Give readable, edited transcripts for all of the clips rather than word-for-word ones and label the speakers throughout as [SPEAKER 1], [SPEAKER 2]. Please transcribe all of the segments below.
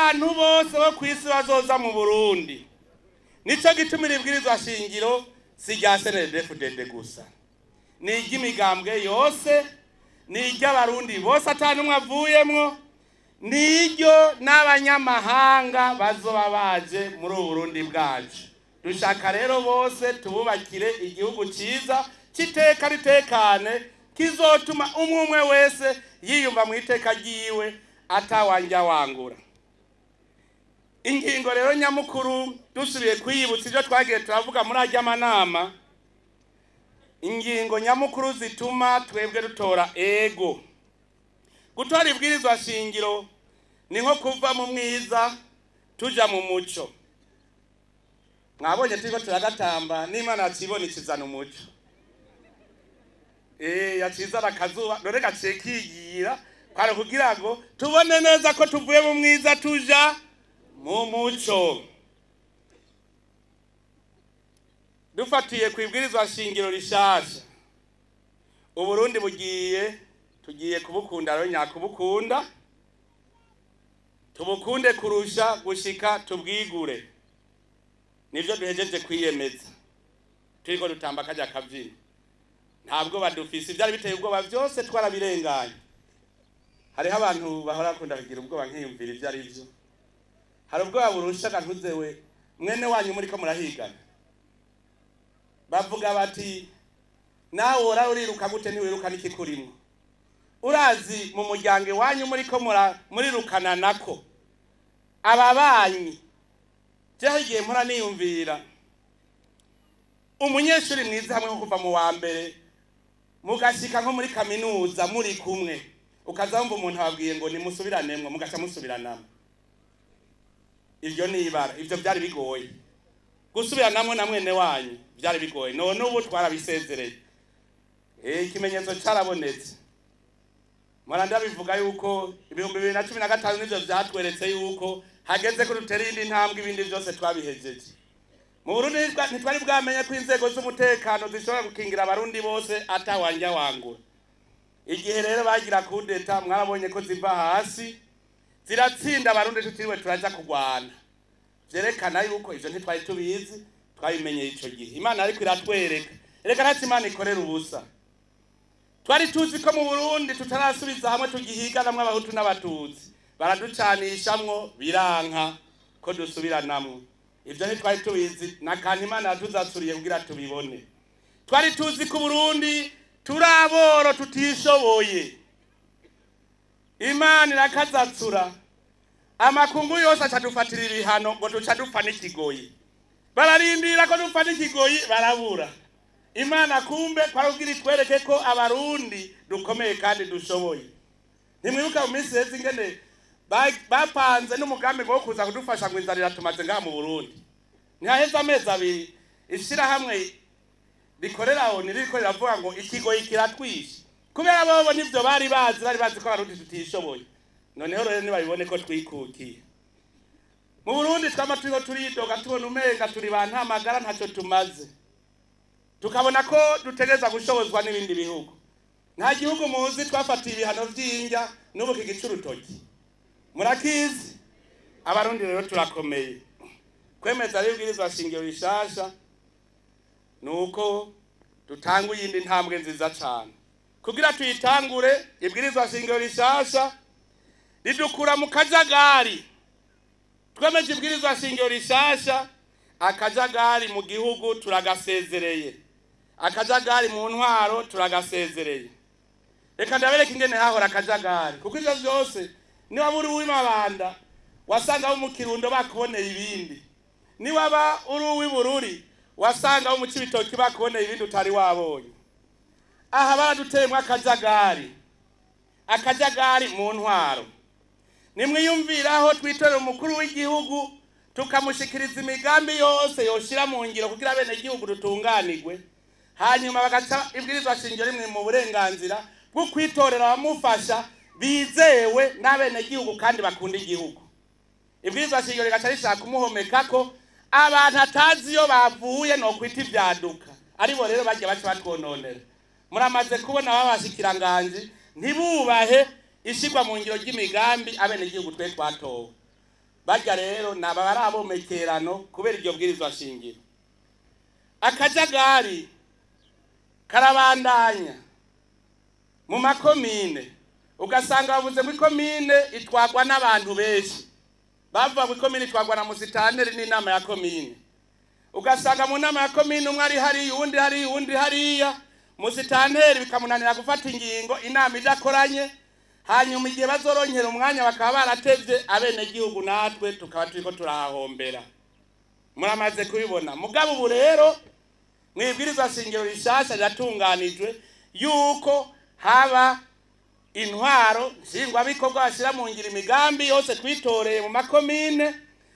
[SPEAKER 1] abantu bose bo kwisi bazoza mu Burundi. Nico gitumira ibwirizwa shingiro si rya CNDD-FDD gusa, ni iry'imigambwe yose, ni iry'abarundi bose atanumwe avuyemwo, ni iryo n'abanyamahanga bazoba baje muri Burundi bwacu. Dushaka rero bose tububakire igihugu ciza kiteka ritekane kizotuma umwe wese yiyumva mu iteka ryiwe atawanja wangura. Ingingo rero nyamukuru dusubiye kwiyibutsa ibyo twagiye turavuga muri ajya manama, ingingo nyamukuru zituma twebwe dutora ego. Gutora ibwirizwa shingiro ni nko kuva mu mwiza tuja mu muco. Mwabonye turiko turagatamba n'Imana yakibona ikizana umuco. Yaciza bakazuba dore gaciye kigira kwara kugira ngo tubone neza ko tuvuye mu mwiza tuja mu muco. Dufatiye kwibwirizwa shingiro rishasha, Uburundi tugiye kubukunda rero nyakubukunda, tubukunde kurusha gushika tubwigure. Nivyo duhejeje kwiyemeza, turiko dutamba kajya kavyina. Ntabwo badufise ivyari biteye ubwoba byose twarabirenganye. Hariho abantu bahora kunda kugira ubwoba nkiyumvira ivyo ari byo. Hari ubwoba burushaga ntuzewe mwene wanyu muri ko murahigana. Bavuga bati nawe uriruka gute ntiwiruka n'ikikurimo. Urazi mu muryango wanyu muri ko murirukana nako. Ababanyi cyahigiye mpora niyumvira umunyeshuri mwiza hamwe nko kuva mu wa mbere mugashika nko muri kaminuza muri kumwe ukazamva umuntu ababwiye ngo nimusubiranemo mugaca musubiranamo. Ivyo nibara ivyo byari bigoye gusubiranamo na mwene wanyu, byari bigoye. None ubu twarabisezereye, ikimenyetso carabonetse. Maranda bivuga yuko 2015 nivyo byatweretse yuko hageze ko dutera indi ntambwe, ibindi byose twabihejeje. Mu Burundi ntitwari bwamenye ko inzego z'umutekano zishobora gukingira abarundi bose atawanja wangura. Igihe rero bagira kudeta mwarabonye ko ziva hasi ziratsinda abarundi tutiriwe turaja kugwana. Vyerekana yuko ivyo ntitwari tubizi, twabimenye ico gihe. Imana ariko iratwereka, reka ntati Imana ikorera ubusa. Twari tuzi ko mu Burundi tutarasubiza hamwe tugihiganamwe abahutu n'abatutsi, baraducanishamwo biranka ko dusubiranamwo. Ivyo ntitwari tubizi, nakandi Imana yatuzasuriye kugira tubibone. Twari tuzi ko Burundi turaboro tutishoboye. Imana irakazatsura, amakungu yose acadufatira ibihano ngo tuca dupfa n'ikigoyi. Bararindira ko dupfa n'ikigoyi barabura. Imana kumbe kwarugira itwereke ko abarundi dukomeye kandi dushoboye. Ntimwibuka mu minsi heze ingene bapanze n'umugambi wo kuza kudufasha ngo inzara iratumaze ngaha mu Burundi. Ntihaheze amezi abiri ishirahamwe rikorera aho niriko riravuga ngo ikigoyi kiratwishe. Kubera bobo nivyo bari bazi ko abarundi tutishoboye. Noneho rero nibabibone ko twikukiye. Mu Burundi twama turiko turidoga tubona umenga turi bantamagara ntacyo tumaze. Tukabona ko dutegereza gushobozwa n'ibindi bihugu. Nta gihugu muzi twafatiye ibihano vy'injya n'ubu kigicurutoki. Murakizi abarundi rero turakomeye. Kwemeza rero ibwirizwa shingiro rishasha nuko dutanguye iyindi ntambwe nziza cyane. Kugira tuyitangure ibwirizwa shingiro rishasha ridukura mu kajagari. Twemeje ibwirizwa shingiro rishasha, akajagari mu gihugu turagasezereye, akajagari mu ntwaro turagasezereye. Reka ndabereka ingene hahora akajagari, kuko ivyo vyose niba buri w'imabanda wasanga mu Kirundo bakuboneye ibindi, niba uri w'ibururi wasanga mu Cibitoki bakuboneye ibindi utari wabonye. Aha baraduteyemo akajagari mu ntwaro. Nimwiyumviraho twitorera umukuru w'igihugu tukamushikiriza imigambi yose yoshira mu ngiro kugira bene igihugu dutunganirwe, hanyuma bagaca ibwirizwa shingiro rimwe mu burenganzira bwo kwitorera abamufasha bizewe n'abene igihugu kandi bakunda igihugu. Ibwirizwa shingiro rigaca rishaka kumuhomeka ko abantu atazi yo bavuye no kwita ibyaduka, aribo rero bagiye baca batwononera. Muramaze kubona babashikiranganje ntibubahe ishigwa mu ngiro ry'imigambi abene igihugu twe twatowe. barya rero naba barabomekerano kubera iryo bwirizwa shingiro. Akajagari karabandanya mu makomine, ugasanga bavuze ngo ikomine itwagwa n'abantu benshi, bavuga ngo ikomine itwagwa na musitanteri n'inama ya komine, ugasanga mu nama ya komine umwe ari hariya uwundi hariya uwundi hariya, musitanteri bikamunanira gufata ingingo, inama idakoranye, hanyuma igihe bazoronkera umwanya bakaba baratevye, abenegihugu natwe tukaba turiko turahahombera. Muramaze kubibona. Mugabo ubu rero mwibwirizwa shingiro rishasha ryatunganijwe yuko haba intwaro nshingwabikorwa bashyira mu ngiro imigambi yose twitoreye mu makomine,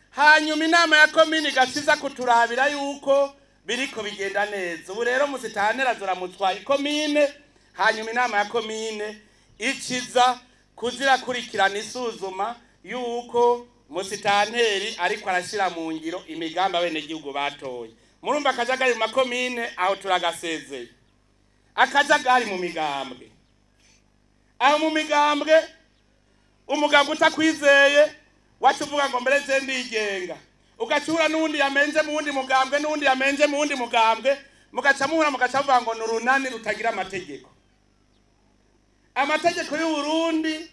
[SPEAKER 1] hanyuma inama ya komine igasiza kuturabira yuko biriko bigenda neza. Ubu rero musitanteri azoramutwa ikomine, hanyuma inama ya komine ikiza kuzirakurikirana isuzuma yuko musitanteri ariko arashyira mu ngiro imigambi abenegihugu batoye. Murumva akajagari mu makomine aho turagasezeye. Akajagari mu migambwe, aho mu migambwe umugambwe utakwizeye wacu uvuga ngo mbere je ndigenga, ugacura n'undi yamenje mu wundi mugambwe n'undi yamenje mu wundi mugambwe, mugaca muhura mugaca bavuga ngo nurunani rutagira amategeko. Amategeko y'u Burundi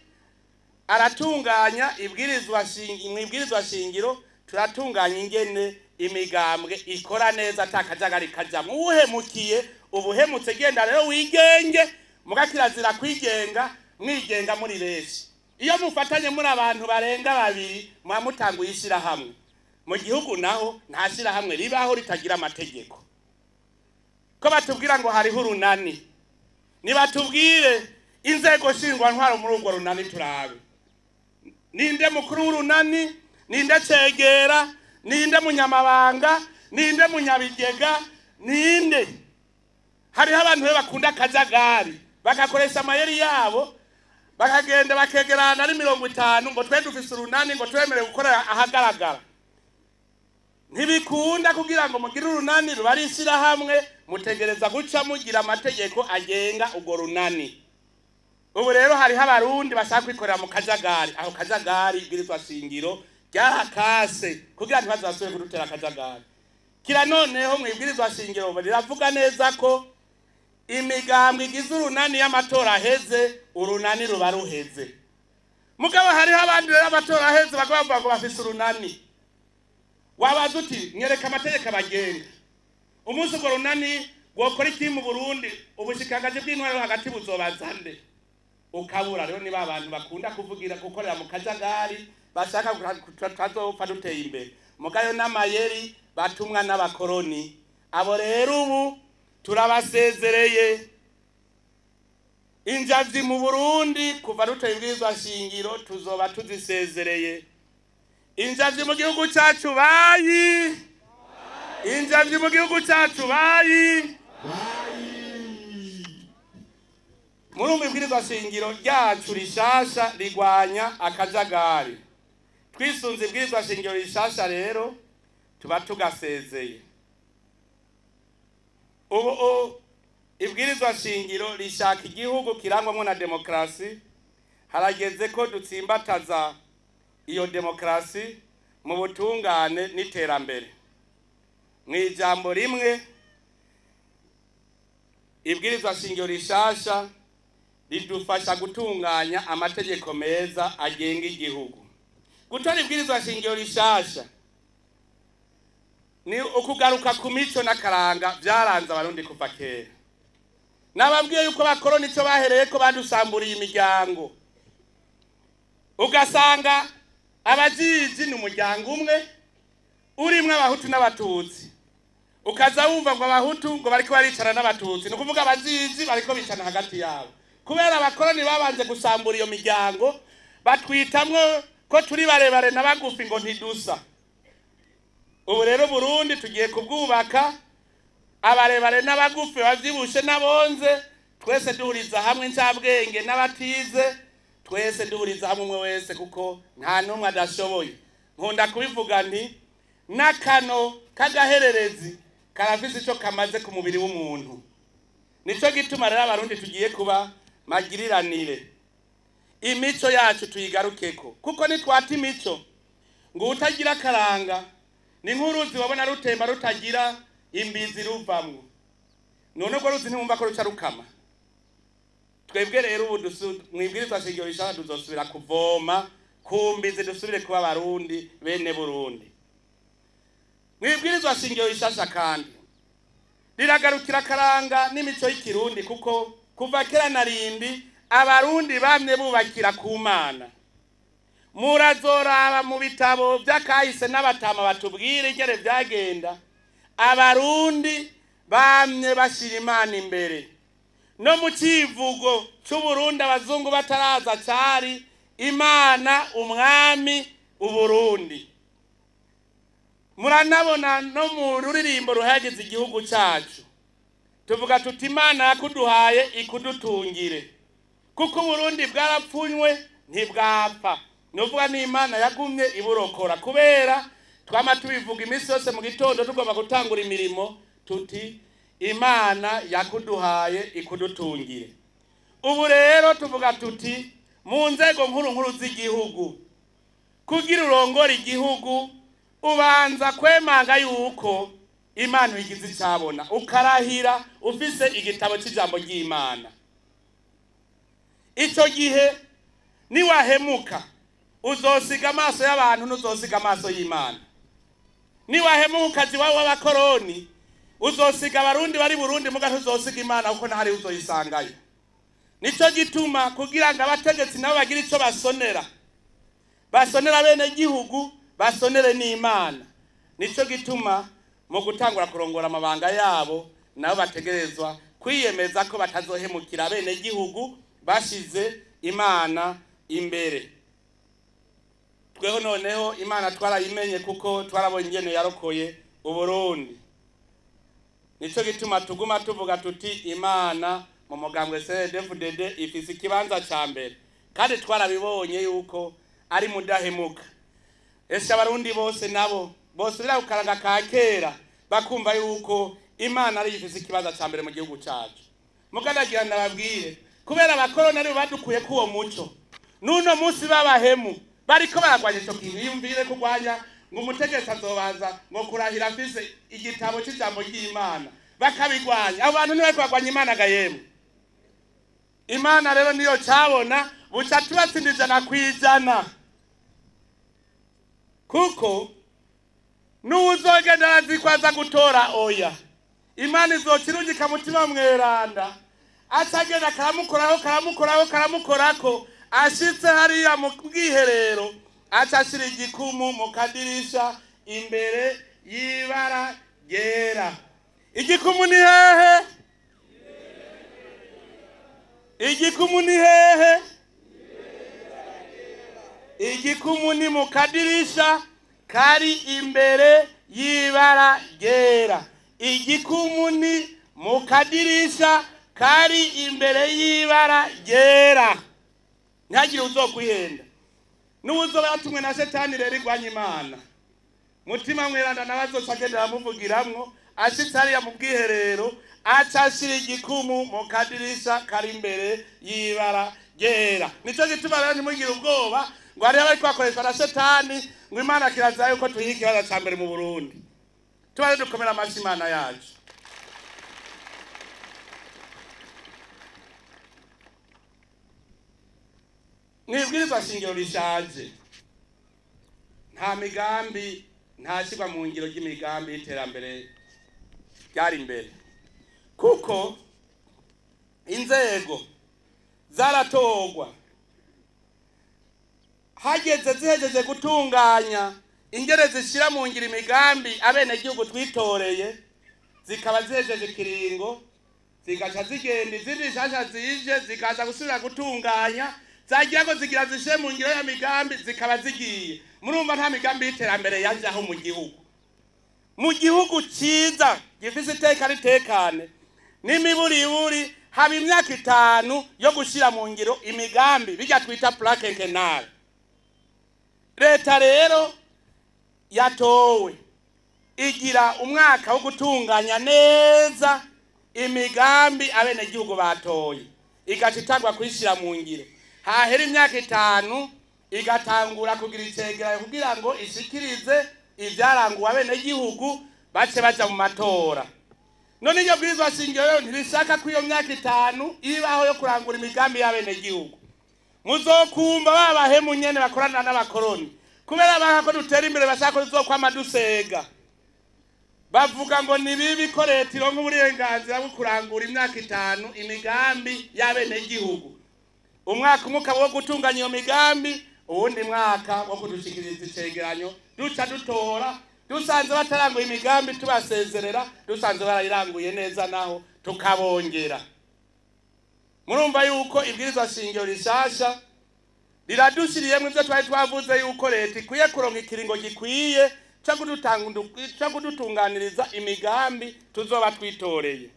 [SPEAKER 1] aratunganya ibwirizwa shingiro, turatunganya ingene imigambwe ikora neza atakajagari kajamwe. Uhemukiye ubuhemutse genda rero wigenge, mugakirazira kwigenga, mwigenga muri benshi. Iyo mufatanye muri abantu barenga babiri mwamutanguye ishirahamwe, mu gihugu naho nta shirahamwe ribaho ritagira amategeko. Ko batubwira ngo hariho urunani, nibatubwire inzego shingwantwaro muri urwo runani turabe. Ninde mukuru w'urunani, ninde cegera, ninde munyamabanga, ninde munyabigega, ninde? Hariho abantu bakunda akajagari bagakoresha amayeri yabo, bakagenda bakegerana ari 50 ngo twe dufise urunani ngo twemere gukora ahagaragara. Ntibikunda kugira ngo mugire urunani rubarishira hamwe, mutegereza guca mugira amategeko agenga urwo runani. Ubu rero hariho abarundi bashaka kwikorera mu kajagari, aho kajagari ibwirizwa shingiro ryarakase kugira ntibazasubire kudutera akajagari. Kira noneho mwibwirizwa shingiro riravuga neza ko imigambwe igize urunani y'amatora aheze, urunani ruba ruheze. Mugabo hariho abandi rero amatora aheze bakavuga ngo bafise urunani. Wabaza uti nyereka amategeko abagenga. Umunsi urwo runani gukora iki mu Burundi, ubushikanganje bw'intwaro hagati buzobazande. Ukabura rero niba abantu bakunda kuvugira gukorera mu kajagari, bashaka tutazopfa duteye imbere. Mugayo n'amayeri batumwa n'abakoroni. Abo rero ubu turabasezereye. Injavyi mu Burundi kuva ruteye ibwirizwa shingiro tuzoba tuzisezereye. Injavyi mu gihugu cyacu bayi, injavyi mu gihugu cyacu bayi. Murumva ibwirizwa shingiro ryacu rishasha rigwanya akajagari. Twisunze ibwirizwa shingiro rishasha rero tuba tugasezeye. Ubu ibwirizwa shingiro rishaka igihugu kirangwamo na demokrasi, harageze ko dutsimbataza iyo demokrasi mu butungane n'iterambere. Mwijambo rimwe ibwirizwa shingiro rishasha ridufasha gutunganya amategeko meza agenga igihugu. Gutora ibwirizwa shingiro rishasha ni ukugaruka ku mico n'akaranga byaranze abarundi kuva kera. Nababwiye yuko abakoroni ico bahereye ko badusamburiye imiryango, ugasanga abajiji ni umuryango umwe urimwe abahutu n'abatutsi, ukaza wumva ngo abahutu ngo bariko baricara n'abatutsi, nukuvuga abajiji bariko bicana hagati yabo. Kubera abakoroni babanje gusambura iyo miryango, batwitamwo ko turi barebare n'abagufi ngo ntidusa. Ubu rero Burundi tugiye kubwubaka, abarebare n'abagufi bavyibushe n'abonze, twese duhuriza hamwe ncabwenge n'abatize, twese duhuriza hamwe umwe wese kuko nta numwe adashoboye. Nkunda kubivuga nti nakano kagahererezi karafise ico kamaze ku mubiri w'umuntu. Nico gituma rero abarundi tugiye kuba magiriranire. Imico yacu tuyigarukeko, kuko nitwata imico ngo utagira karanga ni nk'uruzi wabona rutemba rutagira imbizi ruvamwo. None ubwo ruzi ntimwumva ko ruca rukama. Twebwe rero ubu mwibwirizwa shingiro rishaka tuzosubira kuvoma ku mbizi dusubire kuba Abarundi bene Burundi. Mwibwirizwa shingiro rishasha kandi riragarukira karanga n'imico y'ikirundi, kuko kuva kera na rindi Abarundi bamwe bubakira ku Mana. Murazoraba mu bitabo by'akahise n'abatama batubwire igere byagenda. Abarundi bamwe bashira Imana imbere. No mu kivugo cy'Uburundi abazungu bataraza cyari Imana umwami Uburundi. Muranabona no mu ruririmbo ruhagize igihugu cyacu tuvuga tuti Imana yakuduhaye ikudutungire, kuko Uburundi bwarapfunywe ntibwapfa. Nuvuga ni Imana yagumye iburokora, kubera twama tubivuga iminsi yose mu gitondo tugomba gutangura imirimo tuti Imana yakuduhaye ikudutungire. Ubu rero tuvuga tuti mu nzego nkuru z'igihugu, kugira urongora igihugu ubanza kwemanga yuko Imana uyigize icyabona, ukarahira ufise igitabo cy'ijambo ry'Imana. Icyo gihe niwahemuka uzosiga amaso y'abantu n'uzosiga amaso y'Imana. Niwahemuka ukazi wawe w'abakoroni uzosiga Abarundi bari Burundi muga ntuzosiga Imana, kuko ntahari uzoyisangayo. Nico gituma kugira ngo abategetsi nabo bagira ico basonera bene gihugu, basonere n'Imana. Nico gituma mu gutangura kurongora amabanga yabo nabo bategerezwa kwiyemeza ko batazohemukira bene gihugu, bashize Imana imbere. Tweho noneho Imana twarayimenye, kuko twarabonye ingene yarokoye Uburundi. Nico gituma tuguma tuvuga tuti Imana mu mugambwe CNDD-FDD ifise ikibanza ca mbere, kandi twarabibonye yuko ari mudahemuka. Ese Abarundi bose nabo bose birakaranga ka kera bakumva yuko Imana ari ifise ikibanza ca mbere mu gihugu cyacu. Mugadagira ndababwire, kubera abakoroni ari badukuye kuwo muco, nuno munsi babahemu bariko baragwanya ico kintu. Yumvire kugwanya ngo umutegetsi azobanza ngo kurahira afise igitabo cy'ijambo ry'Imana, bakabigwanya. Abantu niwe kwagwanya Imana gayemu. Imana rero niyo cyabona buca tubatsindije na kwijana, kuko n'uzogenda azikwaza gutora oya, Imana izokirungika mutima mweranda, atagenda karamukorako ashitse hariya mu bwiherero acashira igikumu mu kadirisha imbere y'ibara ryera. Igikumu ni hehe? Igikumu ni hehe? Igikumu ni mu kadirisha kari imbere y'ibara ryera. Igikumu ni mu kadirisha kari imbere y'ibara ryera. Ntihagire uzokwihenda. N'uzoba yatumwe na Satani rero igwanya Imana, mutima mweranda nabazoca agendera muvugiramwo, ashitse hariya mu bwiherero acashira igikumu mu kadirisha kari imbere y'ibara ryera. Nico gituma rero ntimugire ubwoba ngo hariya bari kwakoreshwa na Satani ngo Imana kiraza yuko tuyiha ikibanza ca mbere mu Burundi. Tubare dukomera amashyi Imana yacu. Mwibwirizwa shingiro rishaje, nta migambi, nta shigwa mu ngiro ry'imigambi y'iterambere ryari imbere, kuko inzego zaratogwa hageze zihejeje gutunganya ingere zishira mu ngiro imigambi abene gihugu twitoreye, zikaba zihejeje kiringo, zigaca zigenda izindi shasha zije zikaza gusubira gutunganya, zagiye ngo zigira zishe mu ngiro ya migambi zikaba zigiye. Murumva nta migambi y'iterambere yajaho mu gihugu cyiza gifise iteka ritekane n'imiburiburi haba imyaka 5 yo gushira mu ngiro imigambi bijya twita plan quinquennal. Leta rero yatowe igira umwaka wo gutunganya neza imigambi abene gihugu batoye, igacitagwa kwishira mu ngiro. Hahera imyaka 5 igatangura kugira icegeranyo kugira ngo ishikirize ivyaranguwe abenegihugu bace baja mu matora. None iryo bwirizwa shingiro rero ntirishaka ko iyo myaka 5 ibaho yo kurangura imigambi y'abenegihugu. Muzokumva babahemu nyene bakorana n'abakoroni kubera baka ko dutera imbere bashaka ko tuzokwama dusega. Bavuga ngo ni bibi ko leta ironka uburenganzira bwo kurangura imyaka 5 imigambi y'abenegihugu. Umwaka umwe wo gutunganya iyo migambi, uwundi mwaka wo kudushikiriza icegeranyo duca dutora, dusanze bataranguye imigambi tubasezerera, dusanze barayiranguye neza naho tukabongera. Murumva yuko ibwirizwa shingiro rishasha riradushiriyemwe ivyo twari twavuze yuko leta ikwiye kuronka ikiringo gikwiye cyo kudutunganiriza imigambi tuzoba twitoreye.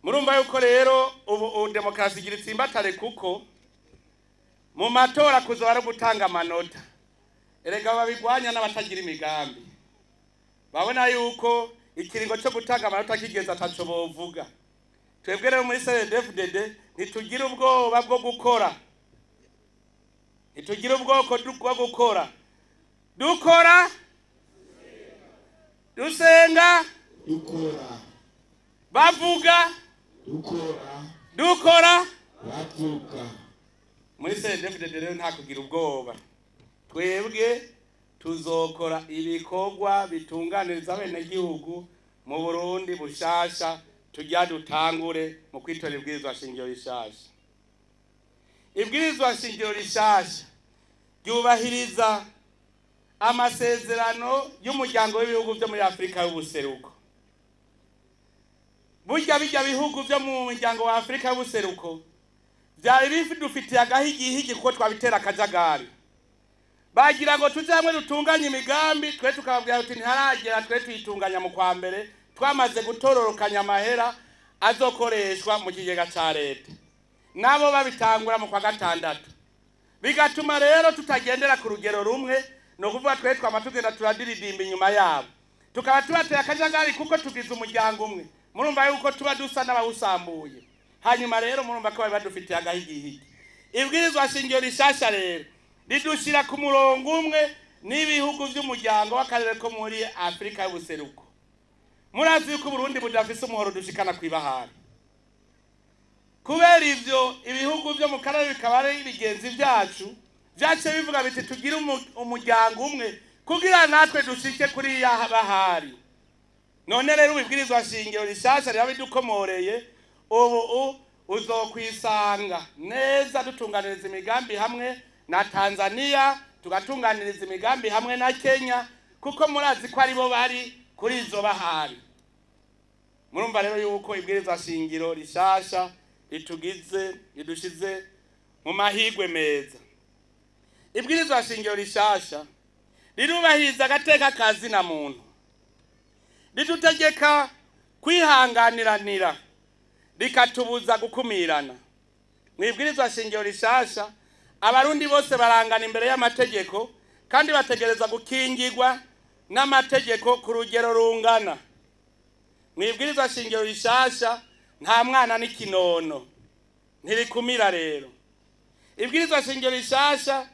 [SPEAKER 1] Murumva yuko rero ubu demokrasi igira itsimbatare kuko mu matora kuzoba ari gutanga amanota. Erega babigwanya n'abatagira imigambi. Babona yuko ikiringo cyo gutanga amanota kigeza ataco bovuga. Twebwe rero muri CNDD-FDD ntitugira ubwoba bwo gukora. Ntitugira ubwoko bwo gukora. Dukora, dusenga,
[SPEAKER 2] dukora,
[SPEAKER 1] bavuga, dukora,
[SPEAKER 2] bavuga.
[SPEAKER 1] Muri CNDD-FDD rero nta kugira ubwoba. Twebwe tuzokora ibikorwa bitunganiriza abenegihugu mu Burundi bushasha tujya dutangure mu kwitora ibwirizwa shingiro rishasha. Ibwirizwa shingiro rishasha ryubahiriza amasezerano y'umuryango w'ibihugu byo muri Afrika y'ubuseruko. Burya bijya bihugu byo mu muryango wa Afrika y'ubuseruko byari bifitiye agahigihigi kuko twabitera akajagari. Bagira ngo tujamwe dutunganya imigambi, twe tukababwira uti ntiharagera twe tuyitunganya mu kwa mbere, twamaze gutororokanya amahera azokoreshwa mu kigega ca leta. Nabo babitangura mu kwa gatandatu. Bigatuma rero tutagendera ku rugero rumwe, no kuvuga twe twamatugenda turadiridimba inyuma yabo. Tukaba tubatera akajagari kuko tugize umuryango umwe. Murumva yuko tuba dusa n'abawusambuye. Hanyuma rero murumva ko bari badufitiye agahigihigi. Ibwirizwa shingiro rishasha rero ridushira ku murongo umwe n'ibihugu by'umuryango w'akarere ko muri Afrika y'ubuseruko. Murazi yuko Burundi budafise umuhoro dushikana kwibahari. Kubera ivyo ibihugu byo mu karere bikaba ari ibigenzi byacu, byace bivuga biti tugira umuryango umwe kugira natwe dushike kuri ya bahari. None rero ubibwirizwa shingiro rishasha rirabidukomoreye, ubu uzokwisanga neza dutunganiriza imigambi hamwe na Tanzania, tugatunganiriza imigambi hamwe na Kenya, kuko murazi ko aribo bari kuri izo bahari. Murumva rero yuko ibwirizwa shingiro rishasha ridushize mu mahigwe meza. Ibwirizwa shingiro rishasha rirubahiriza agateka kazi na muntu, ridutegeka kwihanganiranira, rikatubuza gukumirana. Mwibwirizwa shingiro rishasha abarundi bose barangana imbere y'amategeko kandi bategereza gukingirwa n'amategeko ku rugero rungana. Mwibwirizwa shingiro rishasha nta mwana n'ikinono, ntirikumira rero. Ibwirizwa shingiro rishasha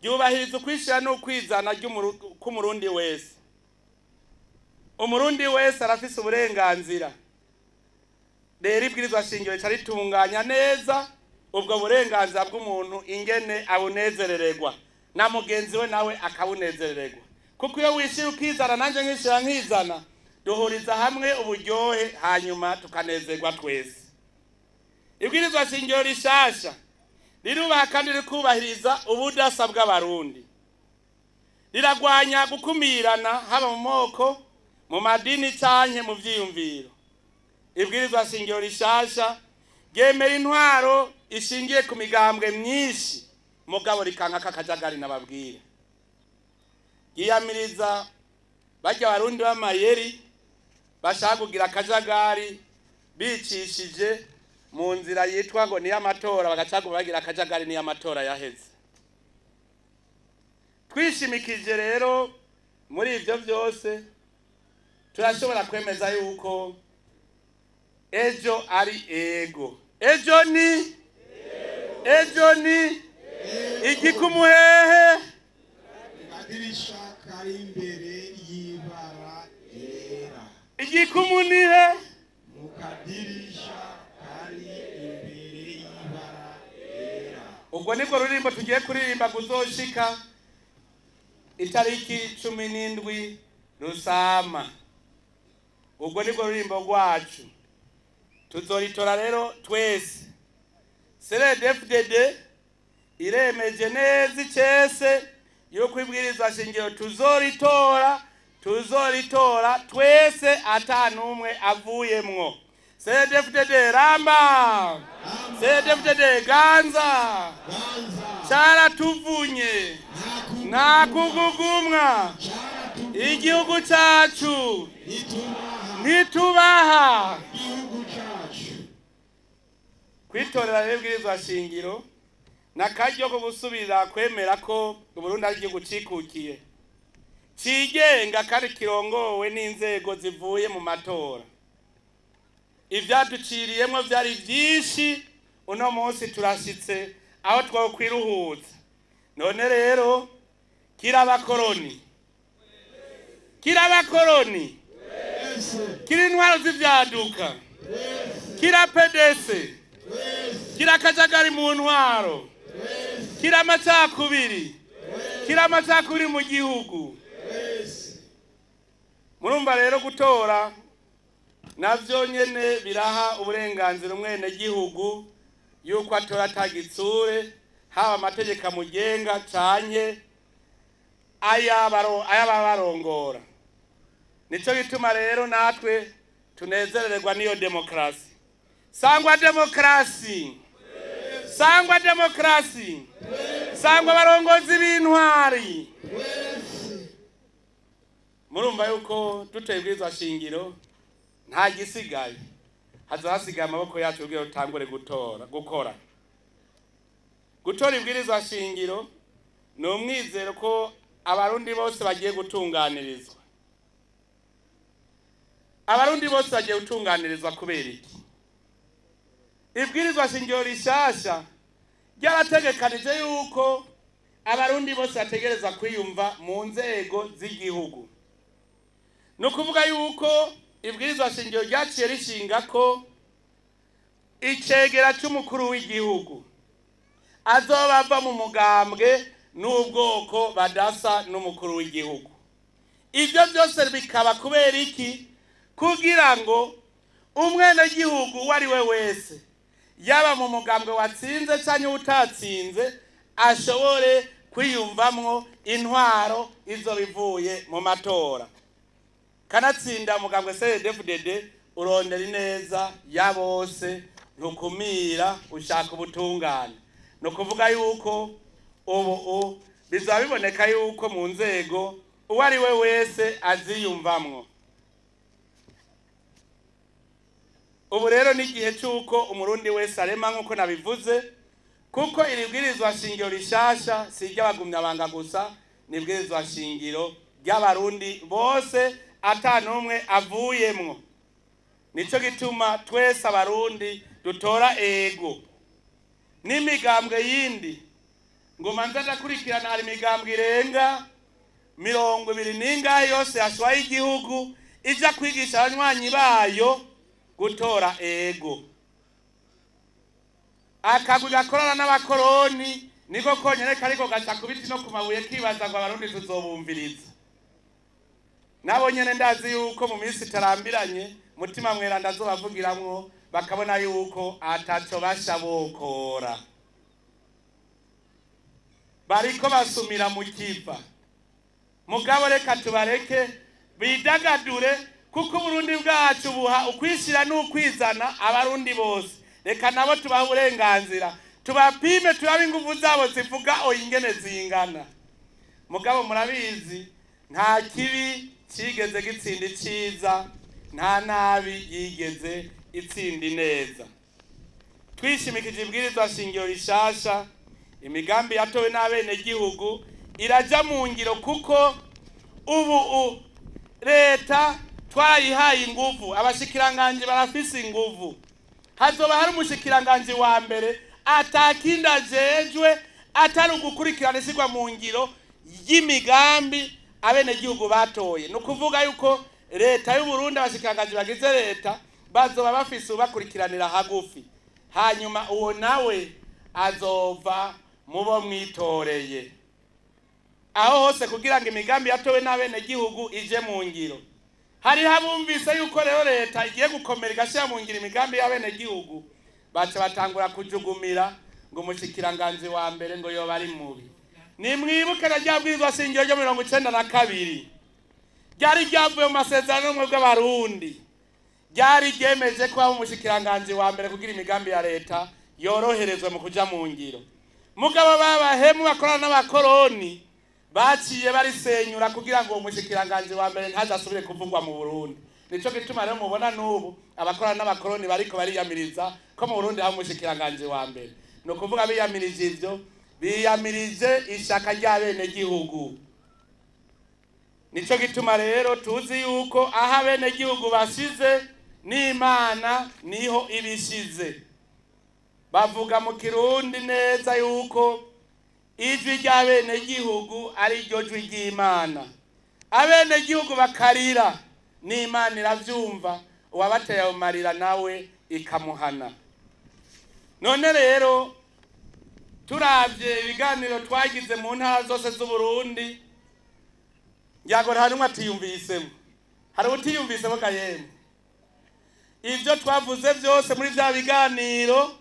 [SPEAKER 1] ryubahiriza ukwishira n'ukwizana k'umurundi wese. Umurundi wese arafise uburenganzira. Rero ibwirizwa shingiro caritunganya neza ubwo burenganzira bw'umuntu ingene abunezerererwa na mugenzi we nawe akabunezerererwa. Kuko iyo wishira ukizana nanje nkishira nkizana, duhuriza hamwe uburyohe hanyuma tukanezerwa twese. Ibwirizwa shingiro rishasha rirubaha kandi rikubahiriza ubudasa bw'abarundi. Riragwanya gukumirana haba mu moko, mu madini canke mu vyiyumviro. Ibwirizwa shingiro rishasha ryemera intwaro ishingiye ku migambwe myinshi, mugabo rikanka kakajagari nababwira. Yiyamiriza bajya abarundi b'amayeri bashaka kugira akajagari bicishije mu nzira yitwa ngo ni y'amatora, bagacaga bagira akajagari ni y'amatora yaheze. Twishimikije rero muri ivyo byose turashobora kwemeza yuko ejo ari ego. Ejo ni igikumu hehe
[SPEAKER 2] Kadirisha kari imbere y'ibara ryera.
[SPEAKER 1] igikumu ni he
[SPEAKER 2] Mu kadirisha kari imbere y'ibara ryera.
[SPEAKER 1] ubwo nibwo rurimbo tugiye kuririmba kuzoshika itariki 17 Rusama. Ubwo nibwo rurimbo rwacu tuzoritora rero twese. CNDD-FDD iremeje neza icese yo kwibwiriza shingiro tuzoritora twese atanumwe avuyemwo. CNDD-FDD ramba, CNDD-FDD ganza, caratuvunye nta kugugumwa, igihugu cacu ntitubaha. Kwitorera n'ibwirizwa shingiro nakaryo ko gusubira kwemera ko Burundi ari igihugu cikukiye cigenga kandi kirongowe n'inzego zivuye mu matora. Ivyaduciriyemwo vyari vyinshi, uno munsi turashitse aho twokwiruhuza. None rero kirabakoroni kiri intwaro z'ivyaduka, kira PDC, kira kajagari mu ntwaro, kira amacakubiri mu gihugu. Murumva rero gutora navyo nyene biraha uburenganzira umwene gihugu yuko atora atagitsure, haba amategeko amugenga canke ayababarongora. Nico gituma rero natwe tunezererwa niyo demokrasi. Sangwa demokrasi, sangwa barongozi b'intwari. Murumva yuko tutebwirizwa shingiro nta gisigaye, hazohasigaye amaboko yacu kugira tutangure gukora ibwirizwa shingiro. Ni umwizero ko abarundi bose bagiye gutunganirizwa. Kubera iki? Ibwirizwa shingiro rishasha ryarategekanije yuko abarundi bose bategereza kwiyumva mu nzego z'igihugu. No kuvuga yuko ibwirizwa shingiro ryaciye rishinga ko icegera c'umukuru w'igihugu azoba ava mu mugambwe n'ubwoko badasa n'umukuru w'igihugu. Ivyo byose bikaba kubera iki? Kugira ngo umwene gihugu wari we wese, yaba mu mugambwe watsinze canke utatsinze, ashobore kwiyumvamwo intwaro izo bivuye mu matora. Kanatsinda mugambwe CNDD-FDD urondera ineza ya bose, ntukumira, ushaka ubutungane. No kuvuga yuko ubu bizaba biboneka yuko mu nzego uwari we wese aziyumvamwo. Ubu rero ni igihe cyuko umurundi wese arema nkuko nabivuze, kuko iri bwirizwa shingiro rishasha si ry'abagumya banga gusa, ni bwirizwa shingiro ry'abarundi bose atanumwe avuyemwo. Nico gituma twese abarundi dutora ego. N'imigambwe yindi ngo manza ndakurikirana, hari imigambwe irenga 20 yose yashwaye igihugu ija kwigisha abanywanyi bayo gutora ego. Akagwi gakorana n'abakoroni niko konyene kariko gaca kubiti no kumabuye kibaza ngo abarundi tuzobumviriza. Nabo nyene ndazi yuko mu minsi tarambiranye mutima mweranda azobavugiramwo bakabona yuko ataco bashabokora. Bariko basumira mu kiva. Mugabo reka tubareke bidagadure, kuko Burundi bwacu buha ukwishira n'ukwizana abarundi bose. Reka nabo tubaha uburenganzira, tubapime turabe ingufu zabo zivuga ingene zingana. Mugabo murabizi nta kibi cigeze gitsinda iciza, nta nabi yigeze itsinda neza. Twishimikije ibwirizwa shingiro rishasha, imigambi yatowe n'abene gihugu iraja mu ngiro, kuko ubu leta twarayihaye inguvu, abashikiranganje barafise inguvu. Hazoba hari umushikiranganje wa mbere atakindi ajejwe atari ugukurikirana isigwa mu ngiro y'imigambi abenegihugu batoye. Ni ukuvuga yuko leta y'u Burundi, abashikiranganje bagize leta bazoba bafise ubakurikiranira hagufi, hanyuma uwo nawe azova mubo mwitoreye aho hose kugira ngo imigambi yatowe n'abenegihugu ije mu ngiro. Hari habumvise yuko rero leta igiye gukomera igashira mu ngiro imigambi y'abenegihugu, baca batangura kujugumira ngo umushikiranganje wa mbere ngo yoba ari mubi. Nimwibuke na ryabwirizwa shingiro ryo 92 ryari ryavuye mu masezerano y'ubumwe bw'abarundi, ryari ryemeje ko umushikiranganje wa mbere kugira imigambi ya leta yoroherezwe mu kuja mu ngiro. Mugabo babahemu bakorana n'abakoroni baciye barisenyura kugira ngo umushikiranganje wa mbere ntazasubire kuvugwa mu Burundi. Nico gituma rero mubona n'ubu abakorana n'abakoroni bariko bariyamiriza ko mu Burundi hari umushikiranganje wa mbere. No kuvuga biyamirije ivyo, biyamirije ishaka ry'abenegihugu. Nico gituma rero tuzi yuko aha abenegihugu bashize n'Imana niho ibishize. Bavuga mu Kirundi neza yuko ijwi ry'abenegihugu ari ryo jwi ry'Imana. Abenegihugu bakarira n'Imana iravyumva, uwabateye ayo marira nawe ikamuhana. None rero turavye ibiganiro twagize mu ntara zose z'u Burundi, nyago hari umwe atiyumvisemo, hari utiyumvisemo kayemwe. Ivyo twavuze byose muri bya biganiro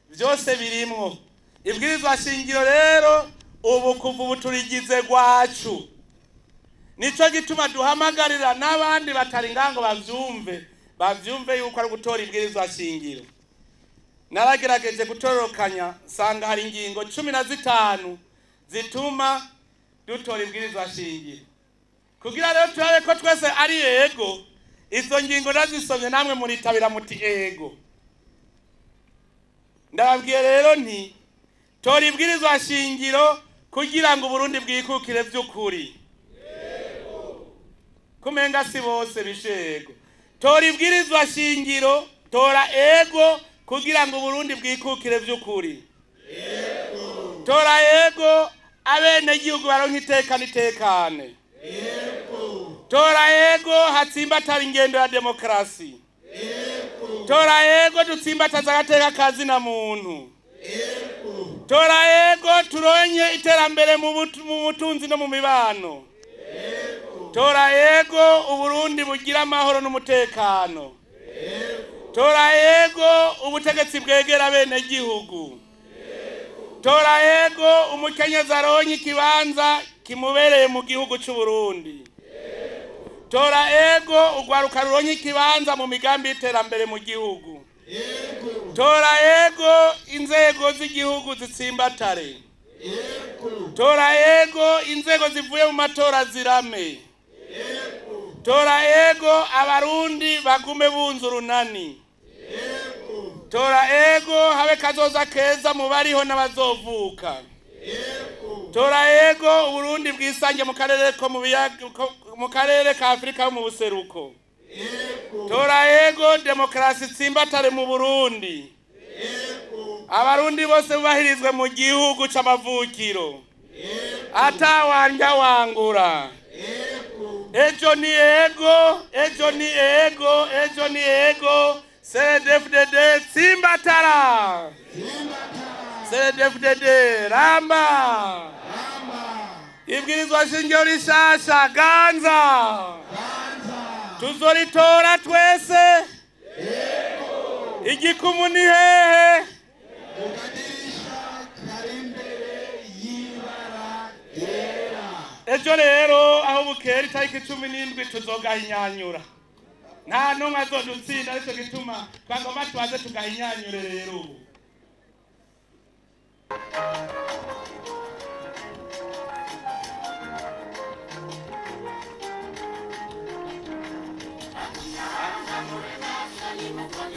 [SPEAKER 1] byose birimwo. Ibwirizwa shingiro rero ubu kuva ubu turigize gwacu. Nico gituma duhamagarira n'abandi batari ngango bavyumve yuko ari gutora ibwirizwa shingiro. Naragerageje gutororokanya sanga hari ingingo 15 zituma dutora ibwirizwa shingiro. Kugira rero turabe ko twese ari yego, izo ngingo nazisomye namwe muritabira muti ego. Ndababwiye rero nti tora ibwirizwa shingiro kugira ngo Burundi bwikukire by'ukuri. Kumenga si bose bishego. Tora ibwirizwa shingiro, tora ego kugira ngo Burundi bwikukire by'ukuri. Tora ego abenegihugu baronka itekane. Tora ego hatsimbatara ingendo ya demokrasi. Tora ego dutsimbataza agateka kazi na muntu. Tora ego turonye iterambere mu butunzi no mu mibano. Tora ego Uburundi bugira amahoro n'umutekano. Tora ego ubutegetsi bwegera abenegihugu. Tora ego umukenyezi aronye ikibanza kimubereye mu gihugu cy'u Burundi. Tora ego ugwaruka ruronye ikibanza mu migambi y'iterambere mu gihugu. Tora ego inzego z'igihugu zitsimbatare. Tora ego inzego zivuye mu matora zirame. Tora ego abarundi bagume bunza urunani. Tora ego habe kazoza keza mu bariho n'abazovuka. Tora ego Uburundi bwisange mu karere ko mu karere ka Afrika yo mu buseruko. Tora ego demokrasi tsimbatare mu Burundi. Abarundi bose bahirizwe mu gihugu c'amavukiro. Atawanja wangura. Ejo ni ego, ejo ni ego, ejo ni ego. CNDD-FDD tsimbatara. CNDD-FDD ramba. Ibwirizwa shingiro rishasha ganza. Tuzoritora twese. Igikumu ni hehe. Ejo rero aho bukera itariki 17 tuzogahinyanyura. Nta numwe azodutsinda, ariko gituma twagomba twaze tugahinyanyure rero.
[SPEAKER 3] Salimo con